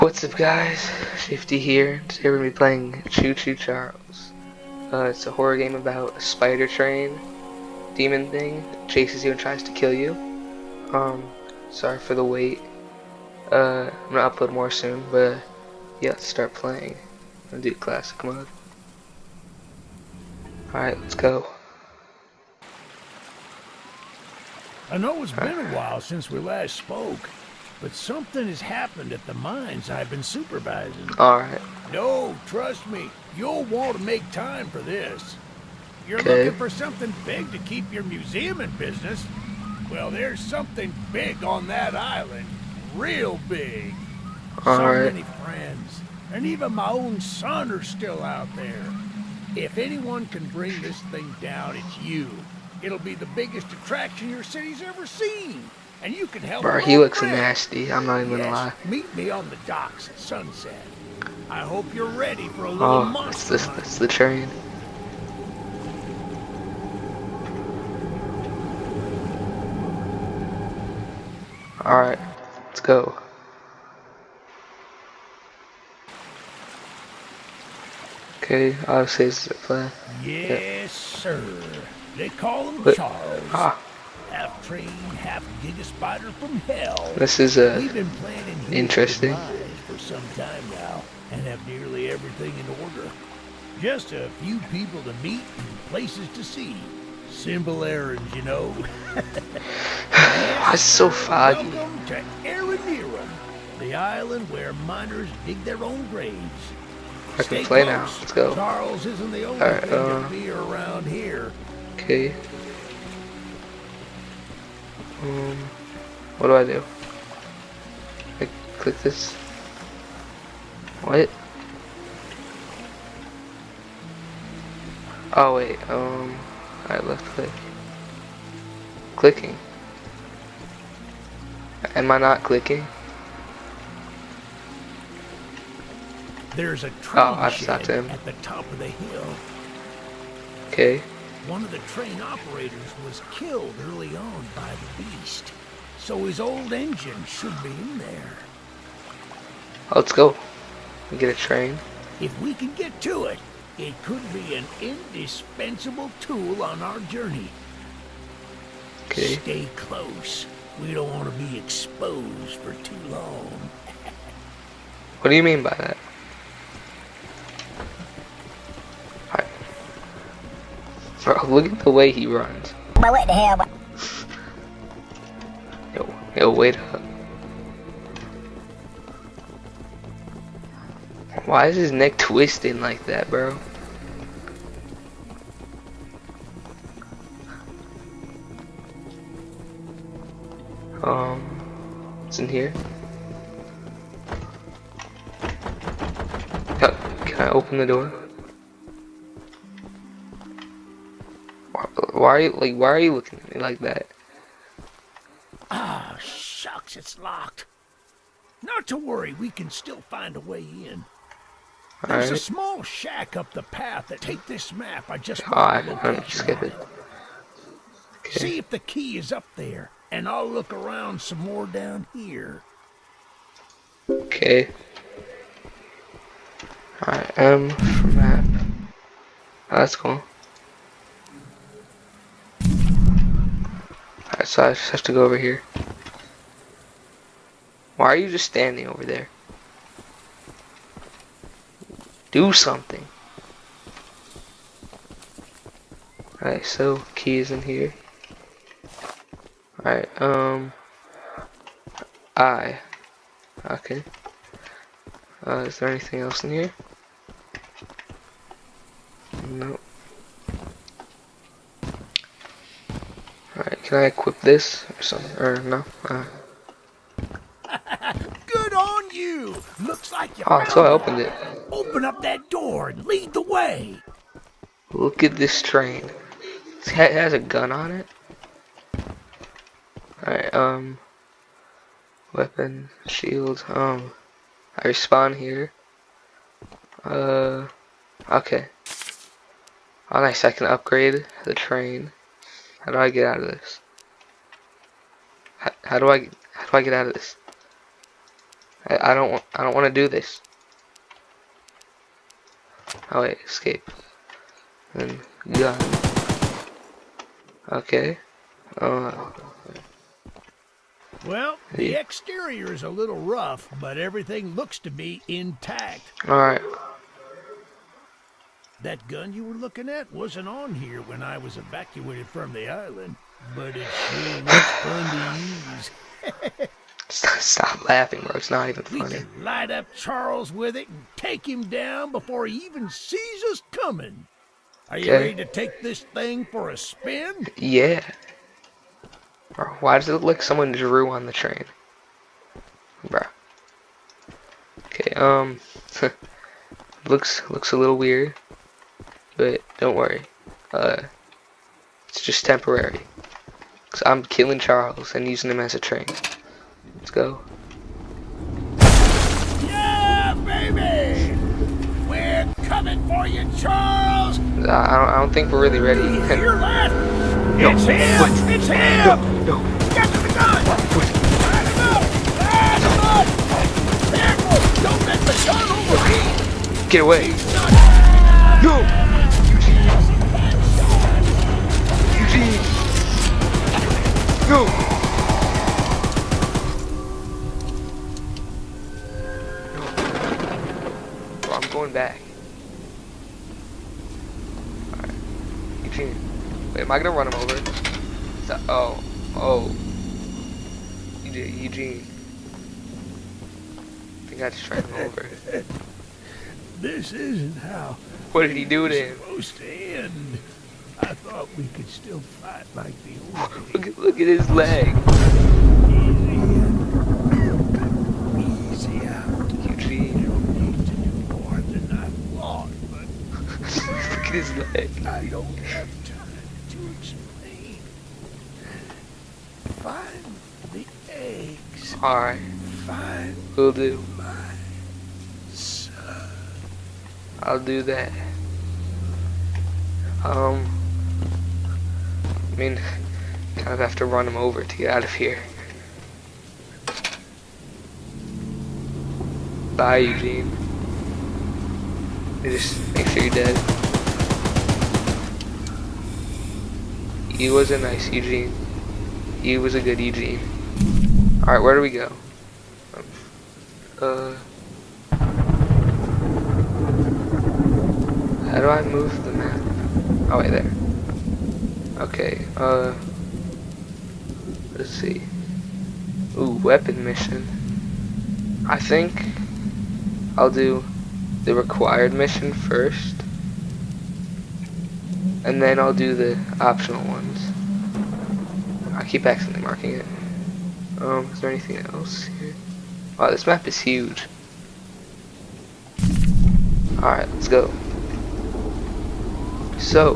What's up guys, Shifty here. Today we're going to be playing Choo Charles. It's a horror game about a spider train, demon thing, that chases you and tries to kill you. Sorry for the wait. I'm going to upload more soon, but yeah, let's start playing. I'm going to do classic mode. Alright, let's go. I know it's been a while since we last spoke, but something has happened at the mines I've been supervising. Alright. No, trust me, you'll want to make time for this. You're Okay. looking for something big to keep your museum in business? Well, there's something big on that island. Real big. So Alright. many friends. And even my own son are still out there. If anyone can bring this thing down, it's you. It'll be the biggest attraction your city's ever seen. And you can help. Bro, he looks nasty. I'm not even gonna lie. Meet me on the docks at sunset. I hope you're ready for a little Oh, monster hunt. that's the train. Alright, let's go. Okay, obviously this is a plan. Yes, sir. They call him But- Charles. Ah, Half train, half giga spider from hell. this is We've been planning here interesting. at the mines for some time now, and have nearly everything in order. Just a few people to meet and places to see. Simple errands, you know. That's so foggy. Welcome to Aranira, the island where miners dig their own graves. I can Stay play close. now. Let's go. Charles isn't the only Alright, thing to be around here. Okay. What do I do? I click this. What? Oh wait. Alright, left click. Clicking. Am I not clicking? There's a train I've stopped shed him. at the top of the hill. Okay. One of the train operators was killed early on by the beast, so his old engine should be in there. Let's go. We get a train. If we can get to it, it could be an indispensable tool on our journey. Okay. Stay close. We don't want to be exposed for too long. What do you mean by that? Alright. Bro, look at the way he runs. But what the hell? Yo, wait up. Why is his neck twisting like that, bro? What's in here? Can I open the door? Why are you looking at me like that? Ah, shucks, it's locked. Not to worry, we can still find a way in. There's a Alright. small shack up the path that take this map. I just Alright, marked the I'm location skip on it. it. See if the key is up there, and I'll look around some more down here. Okay. Alright, for map. Oh, that's cool. Alright, so I just have to go over here. Why are you just standing over there? Do something. Alright, so key is in here. Alright, okay. Is there anything else in here? Nope. Alright, can I equip this or something? Or no? Good on you! Looks like you Oh, so I opened it. Open up that door and lead the way. Look at this train. It has a gun on it. Alright, weapon, shield, I respawn here. Okay. Oh nice, I can upgrade the train. How do I get out of this? How do I get out of this? I don't want to do this. Oh wait, escape. And gun. Okay. Uh, Well, the yeah. exterior is a little rough, but everything looks to be intact. All right. That gun you were looking at wasn't on here when I was evacuated from the island, but it sure looks fun to use. Stop laughing, bro. It's not even We funny. can light up Charles with it and take him down before he even sees us coming. Are you Okay. ready to take this thing for a spin? Yeah. Bro, why does it look like someone drew on the train? Bro. Okay, looks a little weird, but don't worry. It's just temporary. 'Cause I'm killing Charles and using him as a train. Let's go. Yeah, baby! We're coming for you, Charles! I don't think we're really ready. Do you hear that? No. It's him! What? It's him! No. Get to the gun! What? Light him up! Light him up! Careful! Don't let the gun overheat! Get away. He's not... No! Eugene! No! Bro, I'm going back. Alright. Eugene. Wait, am I gonna run him over? Oh. Eugene. I think I just ran him over. This isn't how What did he do to him? it's supposed to end. I thought we could still fight like the old days. Look at his leg. Easy out. Eugene. You don't need to do more than I want, but Look at his leg. I don't have time to explain. Find the eggs. Alright, Find will do. my son. I'll do that. I mean, kind of have to run him over to get out of here. Bye, Eugene. You just make sure you're dead. You was a nice Eugene. You was a good Eugene. Alright, where do we go? How do I move the map? Oh, wait, there. Okay, let's see. Ooh, weapon mission. I think I'll do the required mission first, and then I'll do the optional ones. I keep accidentally marking it. Is there anything else here? Wow, this map is huge. Alright, let's go. So,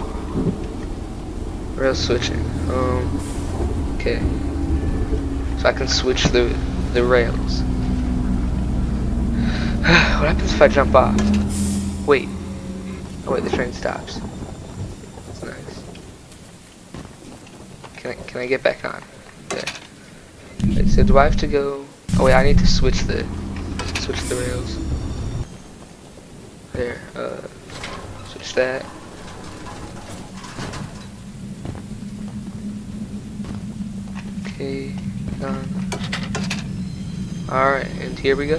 rail switching. Okay. So I can switch the rails. What happens if I jump off? Wait. Oh wait, the train stops. That's nice. Can I get back on? Okay. Wait, so do I have to go? Oh wait, I need to switch the rails. There. Switch that. Okay. Done. Alright, and here we go.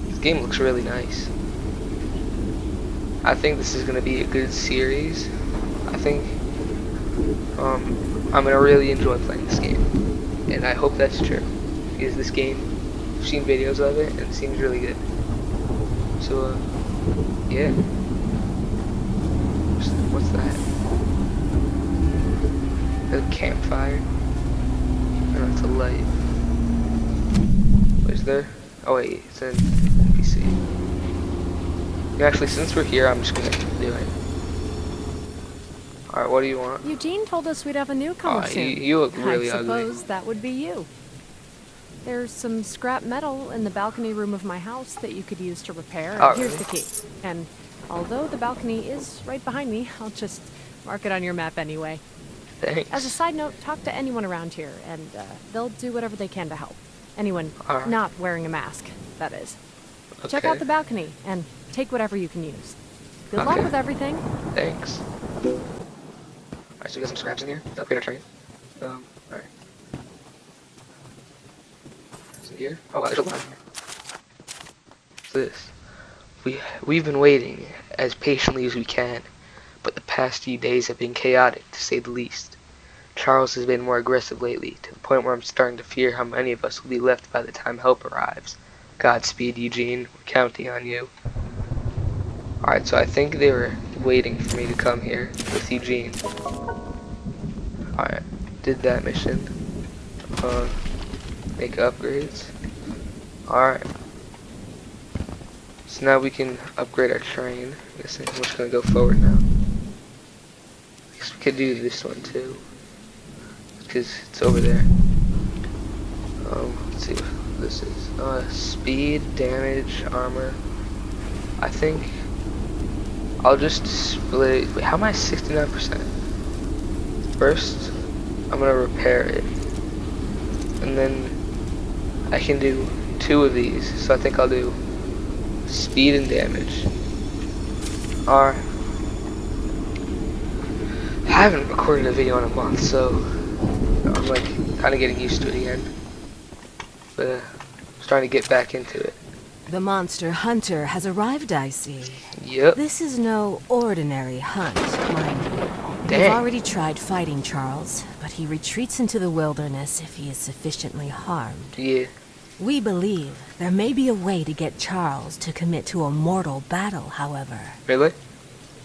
This game looks really nice. I think this is going to be a good series. I think I'm going to really enjoy playing this game. And I hope that's true. Because this game, I've seen videos of it and it seems really good. So, yeah. What's that? A campfire? No, it's a light. What is there? Oh wait, it's an NPC. Yeah, actually, since we're here, I'm just gonna do it. Alright, what do you want? Eugene told us we'd have a newcomer soon. You look really I ugly. suppose that would be you. There's some scrap metal in the balcony room of my house that you could use to repair. And Oh, here's really? the key. And although the balcony is right behind me, I'll just mark it on your map anyway. Thanks. As a side note, talk to anyone around here, and they'll do whatever they can to help. Anyone Alright. not wearing a mask, that is. Okay. Check out the balcony and take whatever you can use. Good luck Okay. with everything. Thanks. Alright, so we got some scraps in here. To upgrade our train. Alright. Is it here? Oh, wow, there's a line here. What's this? We've been waiting as patiently as we can, but the past few days have been chaotic, to say the least. Charles has been more aggressive lately, to the point where I'm starting to fear how many of us will be left by the time help arrives. Godspeed, Eugene. We're counting on you. Alright, so I think they were waiting for me to come here with Eugene. Alright, did that mission. Make upgrades. Alright. So now we can upgrade our train. I'm guessing we're just gonna go forward now. I guess we could do this one too, because it's over there. Let's see what this is. Speed, damage, armor. I think I'll just split it. Wait, how am I 69%? First, I'm gonna repair it, and then I can do 2 of these. So I think I'll do speed and damage. Alright. I haven't recorded a video in a month, so I'm like kind of getting used to it again. But I'm starting to get back into it. The monster hunter has arrived, I see. Yep. This is no ordinary hunt, mind you. Dang. We've already tried fighting Charles, but he retreats into the wilderness if he is sufficiently harmed. Yeah. We believe there may be a way to get Charles to commit to a mortal battle, however. Really?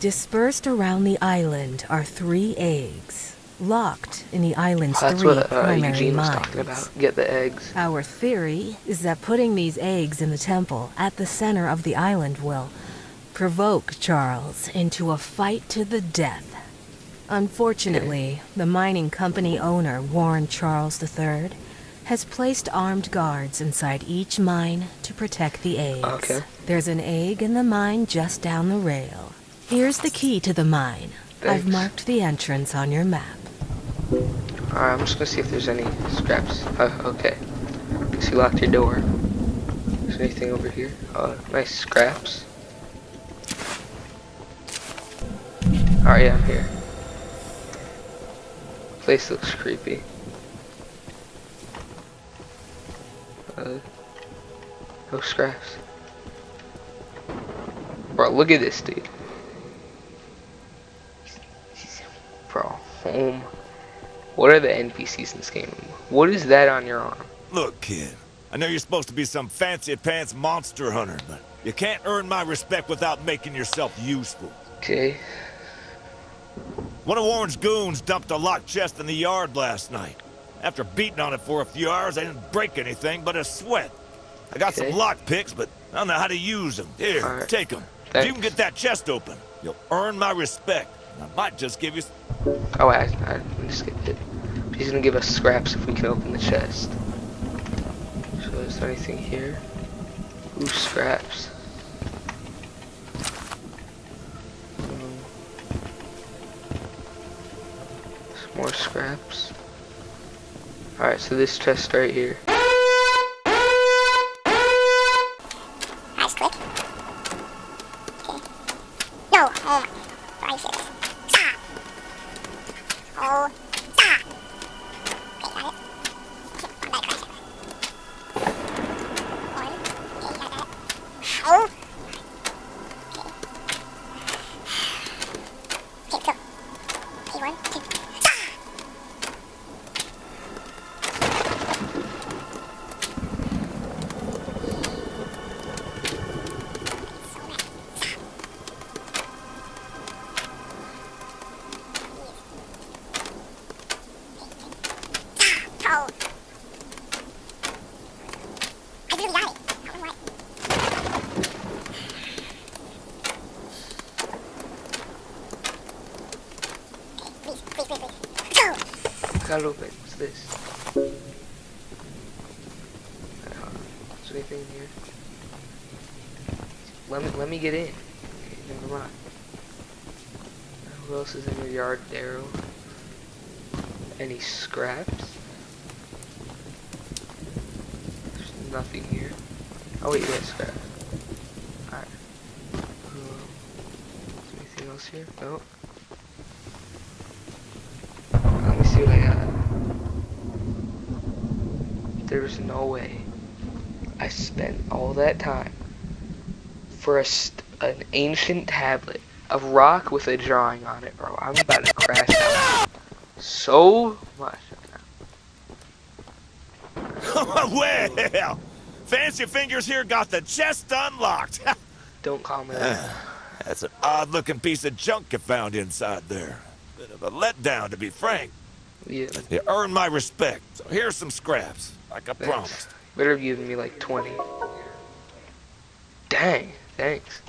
Dispersed around the island are 3 eggs, locked in the island's That's 3 what primary Eugene was mines. talking about. Get the eggs. Our theory is that putting these eggs in the temple at the center of the island will provoke Charles into a fight to the death. Unfortunately, the mining company owner, Warren Charles III, has placed armed guards inside each mine to protect the eggs. Okay. There's an egg in the mine just down the rail. Here's the key to the mine. Thanks. I've marked the entrance on your map. Alright, I'm just gonna see if there's any scraps. Okay. Guess you locked your door. Is there anything over here? Nice scraps. Alright, yeah, I'm here. Place looks creepy. No scraps. Bro, look at this dude. Bro, home. What are the NPCs in this game? What is that on your arm? Look, kid, I know you're supposed to be some fancy-pants monster hunter, but you can't earn my respect without making yourself useful. Okay. One of Warren's goons dumped a locked chest in the yard last night. After beating on it for a few hours, I didn't break anything but a sweat. I got some lock picks, but I don't know how to use them. Here, Alright. take them. If Thanks. you can get that chest open, you'll earn my respect. I might just give you... Oh, I just skipped it. He's gonna give us scraps if we can open the chest. So is there anything here? Ooh, scraps. Some more scraps. Alright, so this chest right here. Nice click. Okay. No, right here. Stop. Oh, stop. Okay, got it. I'm back right here. One. Okay, got that. Oh. Okay. Okay, so. Okay, 1, 2. Stop. Oh. I really got it. I don't know what. Okay, please. Go! Got it open. What's this? Is there anything in here? Let me get in. Okay, never mind. Who else is in your yard, Daryl? Any scraps? nothing here. Oh wait, yes, scrap. Alright. Is there anything else here? No. Let me see what I got. There's no way I spent all that time for an ancient tablet of rock with a drawing on it, bro. I'm about to crash out so much. Well, Fancy Fingers here got the chest unlocked. Don't call me that. That's an odd-looking piece of junk you found inside there. Bit of a letdown, to be frank. Yeah. You earned my respect, so here's some scraps, like I Thanks. promised. Better have given me like 20. Dang, thanks.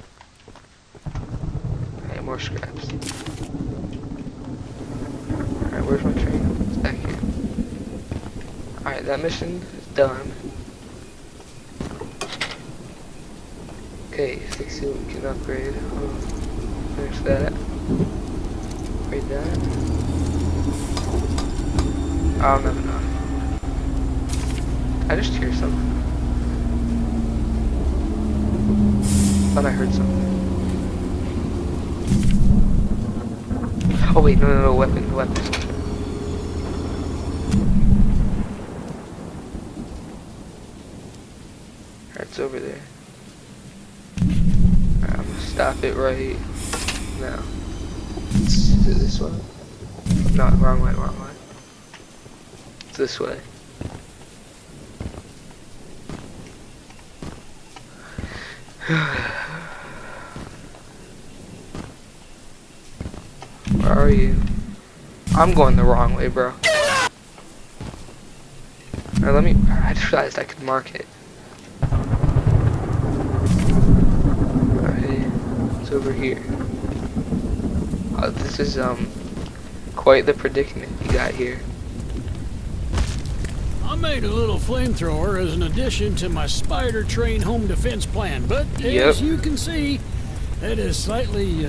Hey, more scraps. Alright, where's my train? It's back here. Alright, that mission is done. Okay, let's see what we can upgrade. Finish that. Upgrade that. I don't have enough. I just hear something. Thought I heard something. Oh wait, no, weapon. Alright, it's over there. Alright, I'm gonna stop it right now. Is it this way? No, wrong way. It's this way. Where are you? I'm going the wrong way, bro. Now I just realized I could mark it. Okay, it's over here. Oh, this is quite the predicament you got here. I made a little flamethrower as an addition to my spider train home defense plan, but as you can see, it has slightly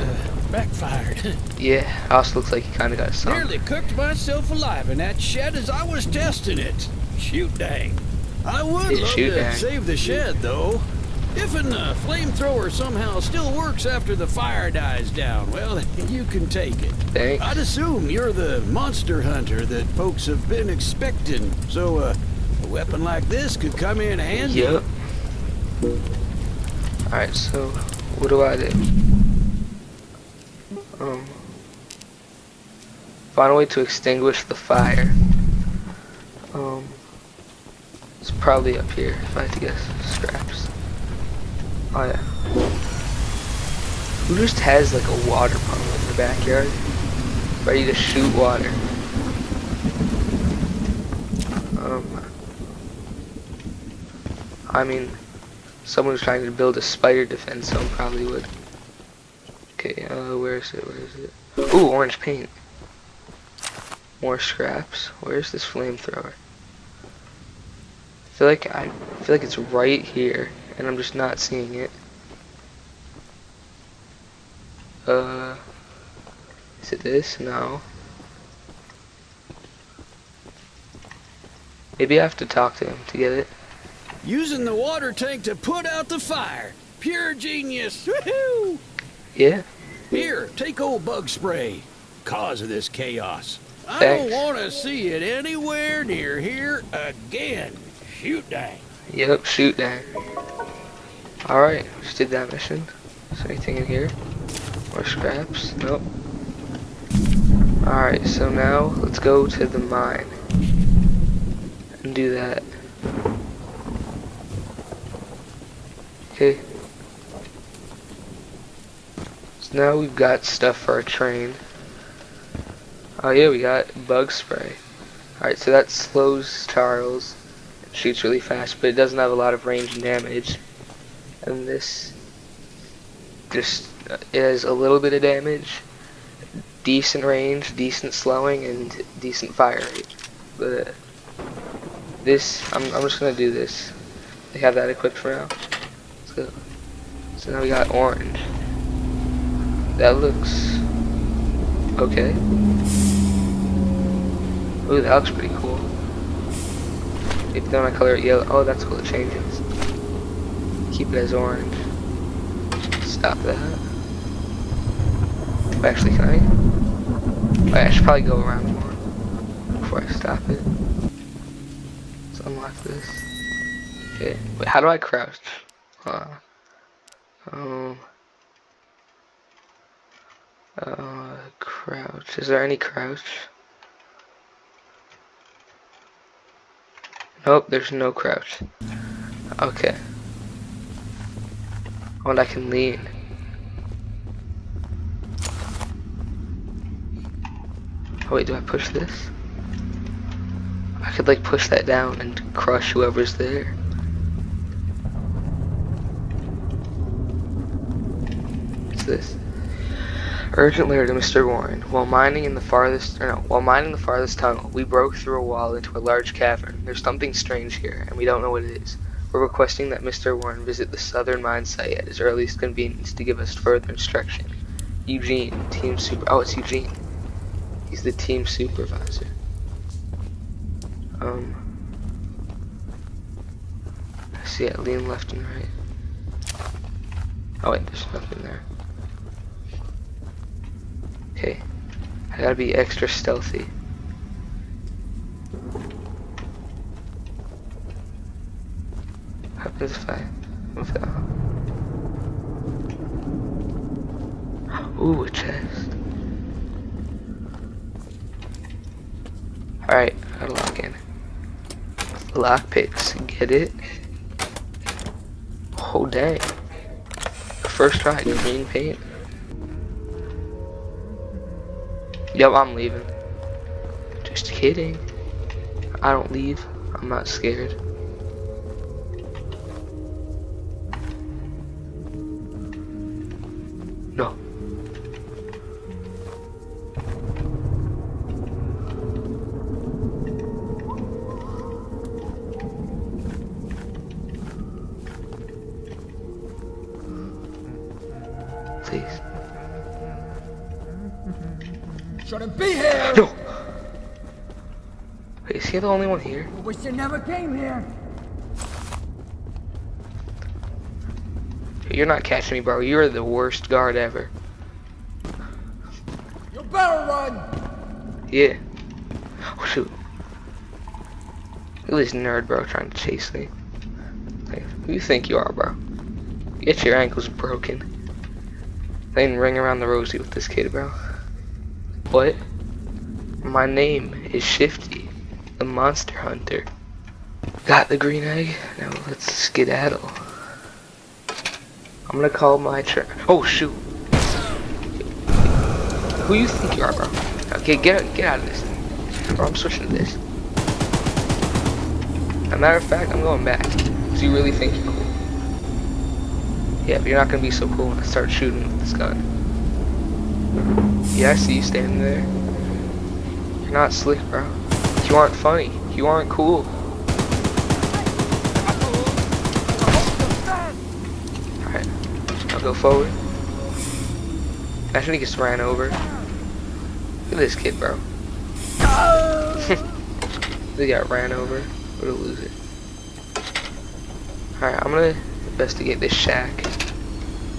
backfired. Yeah, also looks like you kind of got some. Nearly cooked myself alive in that shed as I was testing it. Shoot dang. I would Yeah, love shoot to dang. save the shed, though. If a flamethrower somehow still works after the fire dies down, well, you can take it. Thanks. I'd assume you're the monster hunter that folks have been expecting, so a weapon like this could come in handy. Yep. Alright, so what do I do? Find a way to extinguish the fire. It's probably up here if I had to guess. Scraps. Oh yeah. Who just has like a water pump in their backyard? Ready to shoot water. I mean, someone who's trying to build a spider defense zone probably would. Okay, where is it? Ooh, orange paint. More scraps. Where's this flamethrower? I feel like it's right here, and I'm just not seeing it. Is it this? No. Maybe I have to talk to him to get it. Using the water tank to put out the fire. Pure genius. Woohoo! Yeah. Here, take old bug spray. Cause of this chaos. I Thanks. don't want to see it anywhere near here again. Shoot dang. Yep, shoot dang. Alright, just did that mission. Is there anything in here? More scraps? Nope. Alright, so now let's go to the mine and do that. Okay. So now we've got stuff for our train. Oh yeah, we got bug spray. Alright, so that slows Charles. It shoots really fast, but it doesn't have a lot of range and damage. And this just it has a little bit of damage, decent range, decent slowing, and decent fire rate. But this, I'm just gonna do this. They have that equipped for now. Let's go. So now we got orange. That looks okay. Ooh, that looks pretty cool. If then I color it yellow. Oh, that's cool. It changes. Keep it as orange. Stop that. Oh, actually, can I? Oh, I should probably go around more before I stop it. Let's unlock this. Okay. Wait, how do I crouch? Um. Crouch. Is there any crouch? Nope, there's no crouch. Okay. Oh, and I can lean. Oh wait, do I push this? I could like push that down and crush whoever's there. What's this? Urgent letter to Mr. Warren. While mining the farthest tunnel, we broke through a wall into a large cavern. There's something strange here, and we don't know what it is. We're requesting that Mr. Warren visit the southern mine site at his earliest convenience to give us further instruction. Eugene, team super. Oh, it's Eugene. He's the team supervisor. I see it. Lean left and right. Oh wait, there's nothing there. Okay, I gotta be extra stealthy. What happens if I move that? Ooh, a chest. Alright, gotta lock in. Lockpicks, get it? Oh dang. First try, green paint. Yep, I'm leaving. Just kidding. I don't leave. I'm not scared. No. Please. Shouldn't be here! No! Wait, is he the only one here? I wish you never came here! You're not catching me, bro. You're the worst guard ever. You better run! Yeah. Oh, shoot. Look at this nerd, bro, trying to chase me. Like, who you think you are, bro? Get your ankles broken. They didn't ring around the rosy with this kid, bro. What? My name is Shifty, the monster hunter. Got the green egg. Now let's skedaddle. I'm gonna call my oh shoot. Who you think you are, bro? Okay, get out of this thing. Bro, I'm switching to this. As a matter of fact, I'm going back. Do you really think you're cool? Yeah, but you're not gonna be so cool when I start shooting with this gun. Yeah, I see you standing there. You're not slick, bro. You aren't funny. You aren't cool. Alright, I'll go forward. Imagine he gets ran over. Look at this kid, bro. They got ran over. What a loser. Alright, I'm gonna investigate this shack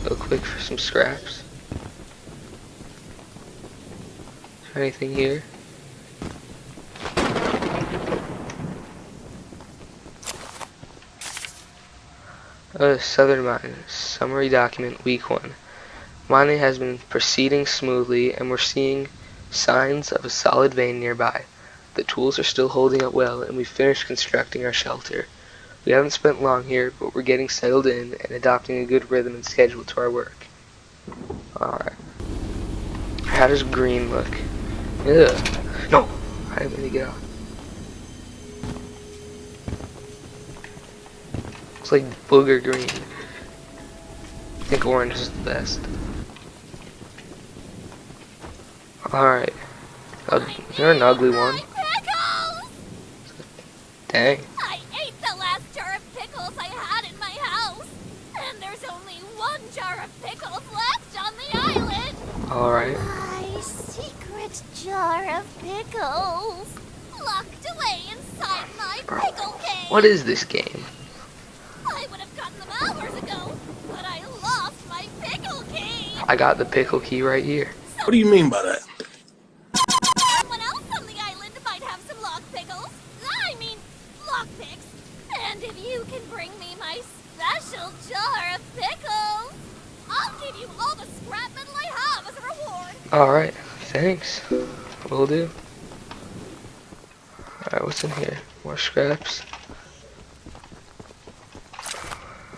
real quick for some scraps. Is there anything here? Southern Mine. Summary document, week 1. Mining has been proceeding smoothly and we're seeing signs of a solid vein nearby. The tools are still holding up well and we've finished constructing our shelter. We haven't spent long here, but we're getting settled in and adopting a good rhythm and schedule to our work. Alright. How does green look? Ugh. No! I didn't mean to get off. It's like booger green. I think orange is the best. Alright. You're an ugly one. Pickles! Dang. I ate the last jar of pickles I had in my house. And there's only one jar of pickles left on the island. Alright. My secret jar of pickles. locked away inside my Bro, pickle cave. what is this game? I would have gotten them hours ago, but I lost my pickle cave. I got the pickle key right here. What do you mean by that? Someone else on the island might have some lock pickles. I mean, lock picks. And if you can bring me my special jar of pickles, I'll give you all the scrap metal I have as a reward. Alright, thanks. Will do. Alright, what's in here? More scraps.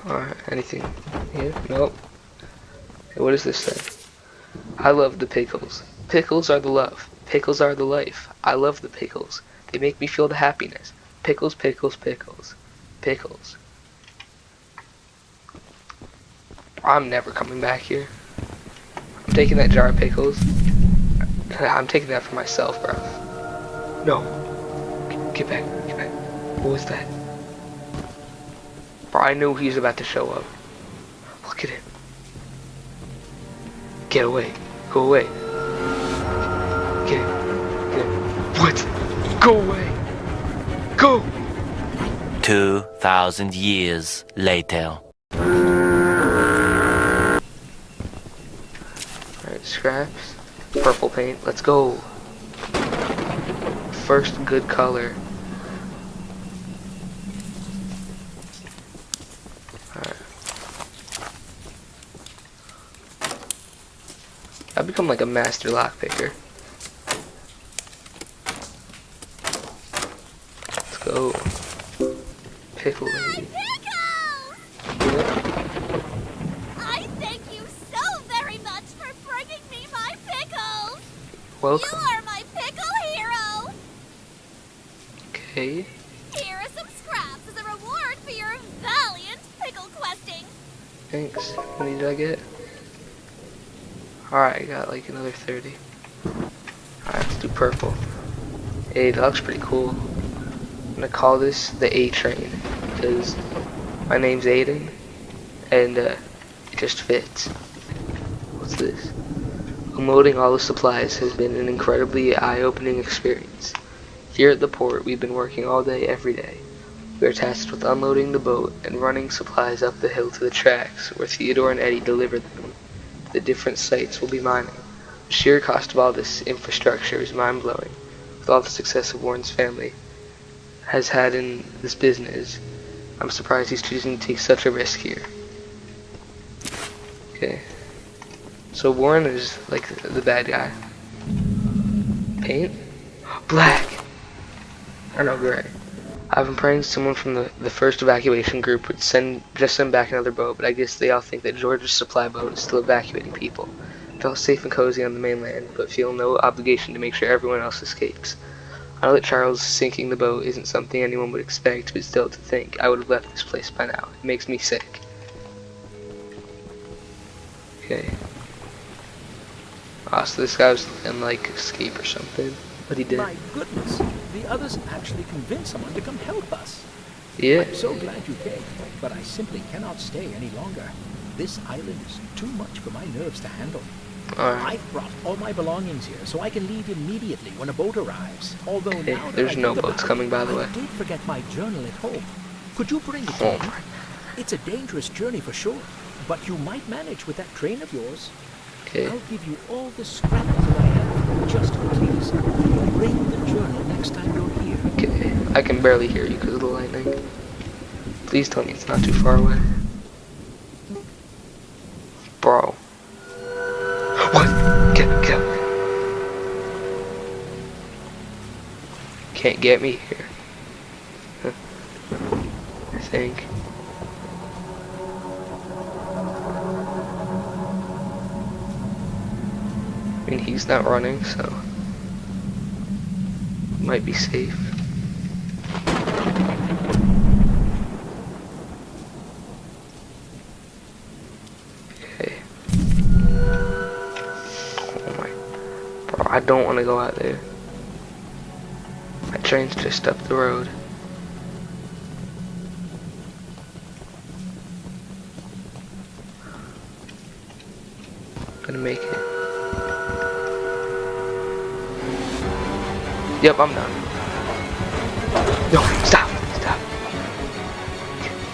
Alright, anything here? Nope. Hey, what is this thing? I love the pickles. Pickles are the love. Pickles are the life. I love the pickles. They make me feel the happiness. Pickles, pickles, pickles. Pickles. I'm never coming back here. I'm taking that jar of pickles. I'm taking that for myself, bro. No. Get back. Get back. What was that? Bro, I knew he was about to show up. Look at him. Get away. Go away. Get him. Get him. What? Go away. Go! 2,000 years later. Alright, scraps. Purple paint. Let's go. First good color. Alright. I've become like a master lockpicker. Let's go. Pickle lady. I thank you so very much for bringing me my pickles. Welcome. You are my pickle hero. Okay. Here are some scraps as a reward for your valiant pickle questing. Thanks. How many did I get? Alright, I got like another 30. Alright, let's do purple. Hey, that looks pretty cool. I'm gonna call this the A train because my name's Aiden and it just fits. What's this? Unloading all the supplies has been an incredibly eye-opening experience. Here at the port, we've been working all day, every day. We are tasked with unloading the boat and running supplies up the hill to the tracks where Theodore and Eddie deliver them. The different sites will be mining. The sheer cost of all this infrastructure is mind-blowing. With all the success of Warren's family has had in this business, I'm surprised he's choosing to take such a risk here. Okay. So Warren is like the bad guy. Paint? Black! Or no, gray. I've been praying someone from the first evacuation group would send back another boat, but I guess they all think that George's supply boat is still evacuating people. I felt safe and cozy on the mainland, but feel no obligation to make sure everyone else escapes. I know that Charles sinking the boat isn't something anyone would expect, but still to think I would have left this place by now. It makes me sick. Okay. Ah, so this guy was in like escape or something, but he did. My goodness, the others actually convinced someone to come help us. Yeah. I'm so glad you came, but I simply cannot stay any longer. This island is too much for my nerves to handle. Alright. I've brought all my belongings here, so I can leave immediately when a boat arrives. Although Okay, now that there's I no think boats about coming, it, by the way. I did forget my journal at home. Could you bring it Oh to me? my. It's a dangerous journey for sure, but you might manage with that train of yours. Okay. I'll give you all the scrap metal I have, just please bring the journal next time you're here. Okay. I can barely hear you because of the lightning. Please tell me it's not too far away. Bro. What? Get out. Can't get me here. I think. I mean, he's not running, so might be safe. Okay. Oh my. Bro, I don't want to go out there. My train's just up the road. Gonna make it. Yep, I'm done. No, stop, stop.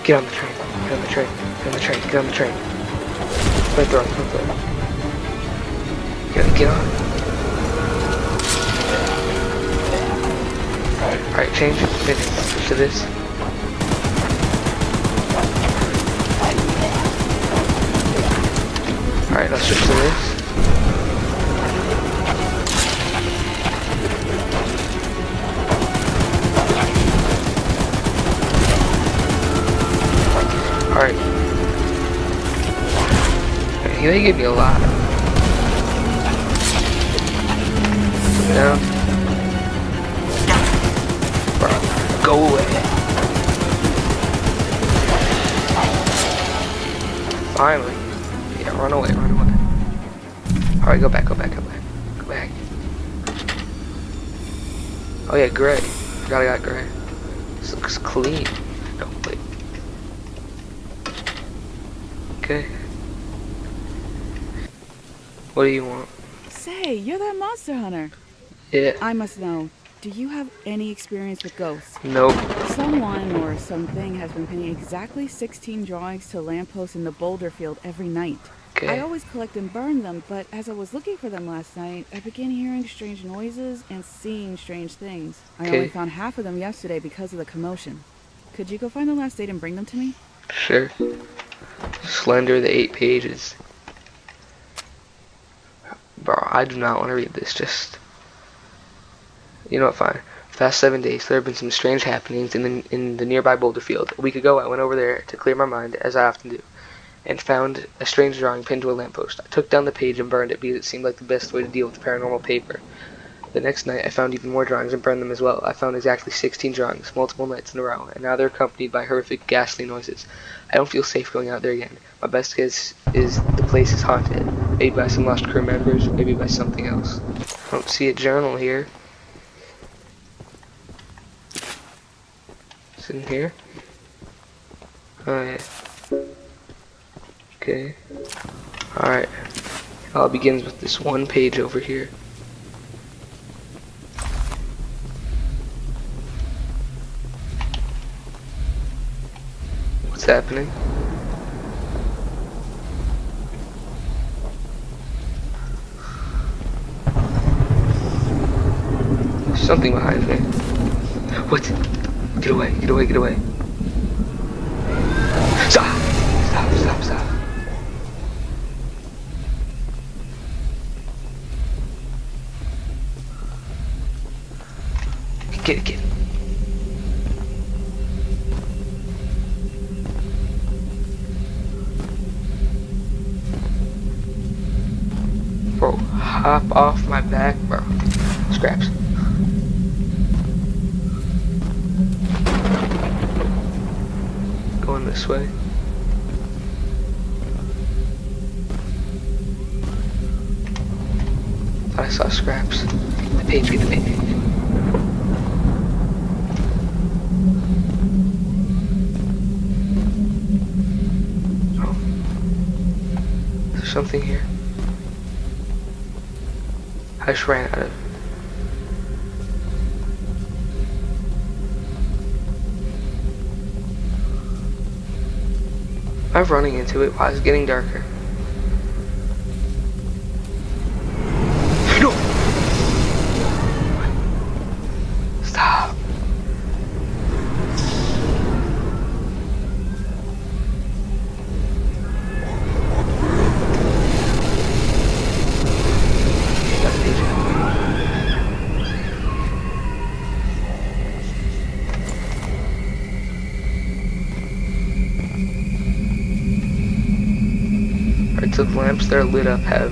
Get on the train. Get on the train. Get on the train. Get on the train. Flamethrower, flamethrower. Get on. Alright, change. Switch to this. Alright, let's switch to this. Alright. They gave me a lot. Down. Bro, go away. Finally. Yeah, run away, run away. Alright, go back, go back, go back. Go back. Oh yeah, gray. Forgot I got gray. This looks clean. No, wait. Okay. What do you want? Say, you're that monster hunter. Yeah. I must know, do you have any experience with ghosts? Nope. Someone or something has been painting exactly 16 drawings to lampposts in the boulder field every night. Okay. I always collect and burn them, but as I was looking for them last night, I began hearing strange noises and seeing strange things. I only found half of them yesterday because of the commotion. Could you go find the last date and bring them to me? Sure. Slender, the 8 pages. Bro, I do not want to read this, just... You know what, fine. For the past 7 days, there have been some strange happenings in the nearby boulder field. A week ago, I went over there to clear my mind, as I often do, and found a strange drawing pinned to a lamppost. I took down the page and burned it because it seemed like the best way to deal with paranormal paper. The next night, I found even more drawings and burned them as well. I found exactly 16 drawings, multiple nights in a row, and now they're accompanied by horrific, ghastly noises. I don't feel safe going out there again. My best guess is the place is haunted. Maybe by some lost crew members, maybe by something else. I don't see a journal here. It's in here. Oh yeah. Okay. Alright. It all begins with this one page over here. What's happening? There's something behind me. What? Get away, get away, get away. Stop! Stop, stop, stop. Get it, get it. Bro, hop off my back, bro. Scraps. Going this way. Thought I saw scraps. The page, get the page. Oh. Is there something here? I just ran out of it. I'm running into it while it's getting darker. No! Stop. So the lamps that are lit up have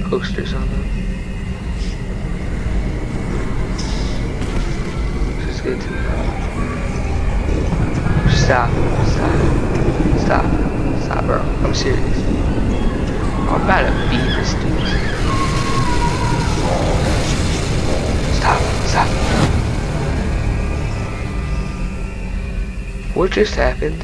posters on them. Which is good to know. Stop. Stop. Stop. Stop, bro. I'm serious. I'm about to beat this dude. Stop. Stop. What just happened?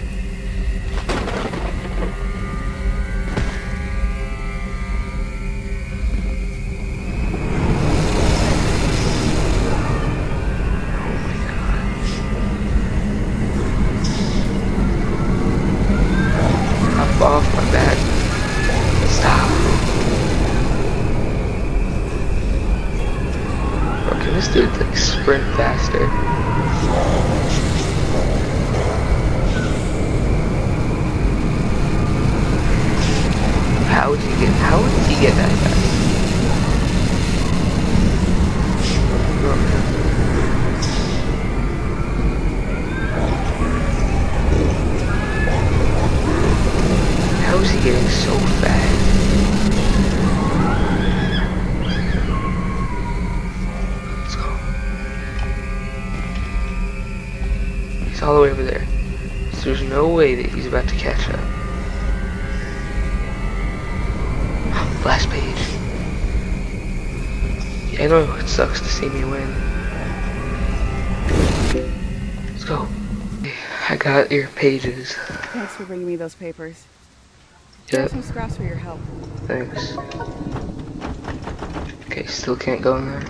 sprint faster. How did he get that fast? How is he getting so fast? Let's go. He's all the way over there. So there's no way that he's about to catch up. Last page. Yeah, I know it sucks to see me win. Let's go. I got your pages. Thanks for bringing me those papers. Yep. Here's some scraps for your help. Thanks. Okay, still can't go in there.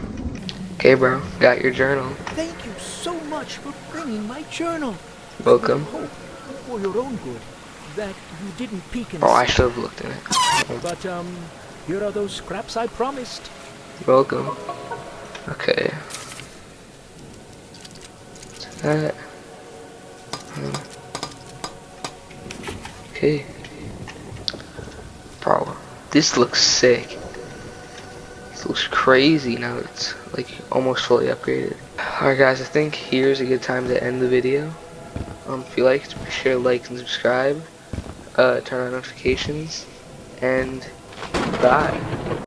Okay, bro, got your journal. Thank you so much for bringing my journal. Welcome. I hope, for your own good, that you didn't peek and Oh, I see. should have looked in it. But, here are those scraps I promised. Welcome. Okay. That. Okay. Bro, this looks sick. This looks crazy now. It's like almost fully upgraded. Alright guys, I think here's a good time to end the video. If you liked, be sure to like and subscribe. Turn on notifications. And bye.